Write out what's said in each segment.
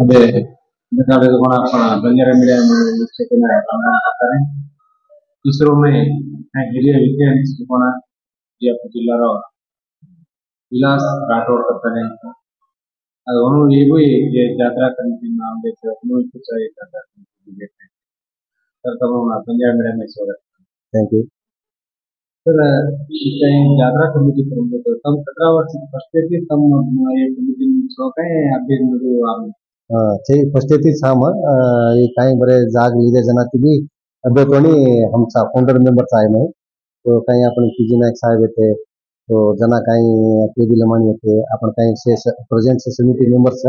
ಅದೇ मित्रांनो कोण आपण बंजारा मीडिया शिकवणार आहे दुसरं में हिरिय विद्यार्थी कोण ವಿಜಯಪುರ ಜಿಲ್ಲಾರ ವಿಲಾಸ್ ರಾಠೋಡ್ करताने ಅದು ಅವನು ಈಗೂ ಈ ಜಾತ್ರಾ ಕಮಿಟಿ नाम देते ಅವನು कुछ जात्रा कमिटी देते तर तब बंजारा मीडिया में स्वागत थैंक यू सर काही जात्रा कमिटी करून देतो तम 17 वर्ष फर्स्ट तम ये कमिटी सो काय अपडेट मध्ये फर्स्ट साम ये काही बरे जाग लिहिजे जना ती अभ्यर्थी आमचा फाउंडर मेंबर आहे नाही तो काही आपण पीजी नायक साहेब येते तो जना काही केबी लमाणी येते आपण काही प्रेजेंट समिती मेंबर्स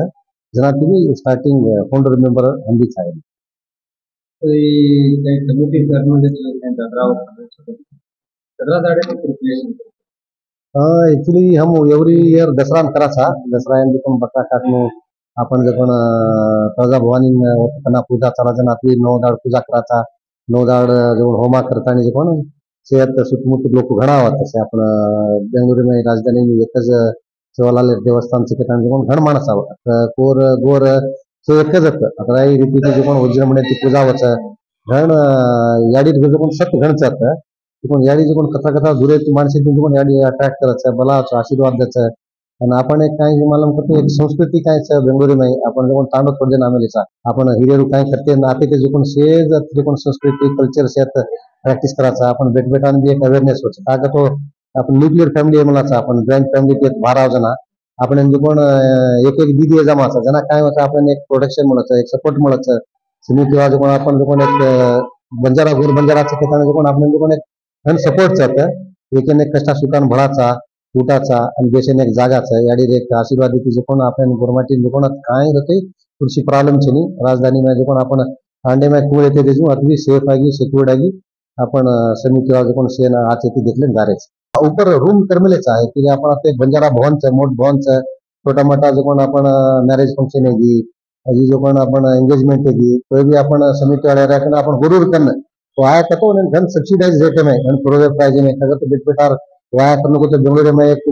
जना ती स्टार्टिंग फाउंडर मेंबर हम भी आहे काही कमिटी करने काही जात्रा सगळा दाडे प्रिपरेशन एक्चुअली हम एवरी ईयर दसरा कराचा दसरा पण बकरा काटनो आपण जण तळजा भवानी त्यांना पूजा चालायचं आपली 9 दाड पूजा करायचा 9 दाड जेवण होमा करताना जे पण शेत सुतमुत लोक घणा होत तसे आपण बेंगळुरू में राजधानी में एकच शिवलाल देवस्थान चे केतान जे घण माणस आव कोर गोर से एकच आता ही रीती जे पण वज्र म्हणे ती पूजा होत घण याडी जे पण सत घण जात पण याडी जे पण कथा कथा दुरे माणसे जे पण याडी अट्रॅक्ट करायचं बलाच आशीर्वाद द्यायचं आणि आपण एक काही मला म्हणतो एक संस्कृती काय बेंगळुरू में आपण जो तांडव पडले नामेलीचा आपण हिरियरू काय करते नाते ते जो पण शेज जो पण संस्कृती कल्चर शेत प्रॅक्टिस करायचा आपण बेटबेटान बी एक अवेअरनेस होत का तो आपण न्यूक्लियर फॅमिली म्हणाचा आपण जॉईंट फॅमिली ते 12 जना आपण जो पण एक एक दीदी जमाचा जना काय होतं आपण एक प्रोटेक्शन म्हणायचं एक सपोर्ट म्हणायचं समिती जो पण आपण जो पण एक बंजारा गोर बंजाराचं ठिकाण जो पण आपण जो पण एक सपोर्ट चाहतं एक कष्टा सुखान भळाचा ऊटाचा आणि देशाने एक जागाचा याडी एक आशीर्वाद जो पण आपण गुरमाटी जो पण काय होते कृषी प्रॉब्लेम छे राजधानी में जो पण आपण अंडे में कुळ येते जो अति सेफ आगी सिक्योर्ड आगी आपण समिती जो पण सेना आचे ती देखले जारे ऊपर रूम करमेलेच आहे की आपण ते बंजारा भवन च मोठ भवन च छोटा मोठा जो पण आपण मॅरेज फंक्शन है अजी जो पण आपण एंगेजमेंट है कोई भी आपण समिती वाले रहकर आपण गुरूर करना तो आया कतो घन सब्सिडाइज रेट में घन प्रोवे प्राइस में अगर तो बिटबिटार वाया करने को तो बेंगळुरू में एक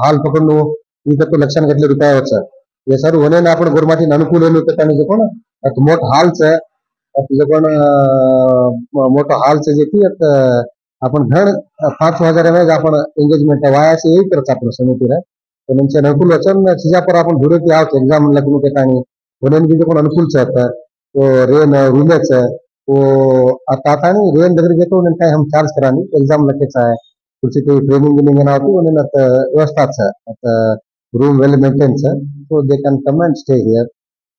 हाल पकडलो इथं तो लक्षण घेतले रुपयावरचं हे सर्व होणे ना आपण गोरमाटी अनुकूल होईल होतं त्याने जे पण मोठं हालचं तुझं पण मोठं हालचं जे की आपण घण 5,000 में आपण एंगेजमेंट वायाचे यही करत आपण समितीला पण त्यांच्या अनुकूल वचन सीजा पर आपण धुरे की आहोत एग्जाम म्हणलं की ठिकाणी होणे की जे पण अनुकूलच होतं तो रेन रूमेच तो आता नहीं रेन दगरी घेतो काय हम चार्ज करानी एग्जाम लकेचा आहे कुछ ट्रेनिंग गिनिंग ना होती उन्हें व्यवस्था room well maintain so they can come and stay here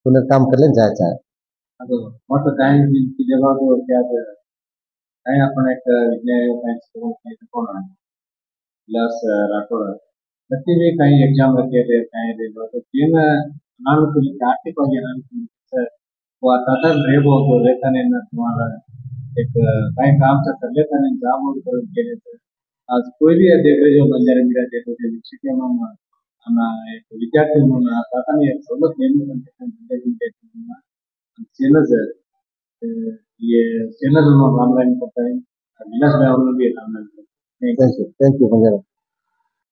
उन्हें काम कर ले जायचं आहे ಅದು ಮತ್ತು ಟೈಮ್ ಜಗತ್ತು क्या काही आपण एक विज्ञान कोण विलास राठोड प्रति भी काही एग्जाम रखे थे काही दे तो तीन अनानुकूल आर्थिकವಾಗಿ अनानुकूल वो आता तर रेबो तो लेखन तुम्हाला एक काही काम कर लेखन जॉब करून केले आज कोई भी देख रहे जो बंजारा मीडिया देखो जो शिक्षक एक विद्यार्थी म्हणून आता मी एक सोबत नेहमी चैनल है ये चैनल ऑनलाइन करता है विलास में भी ऑनलाइन थैंक यू बंजारा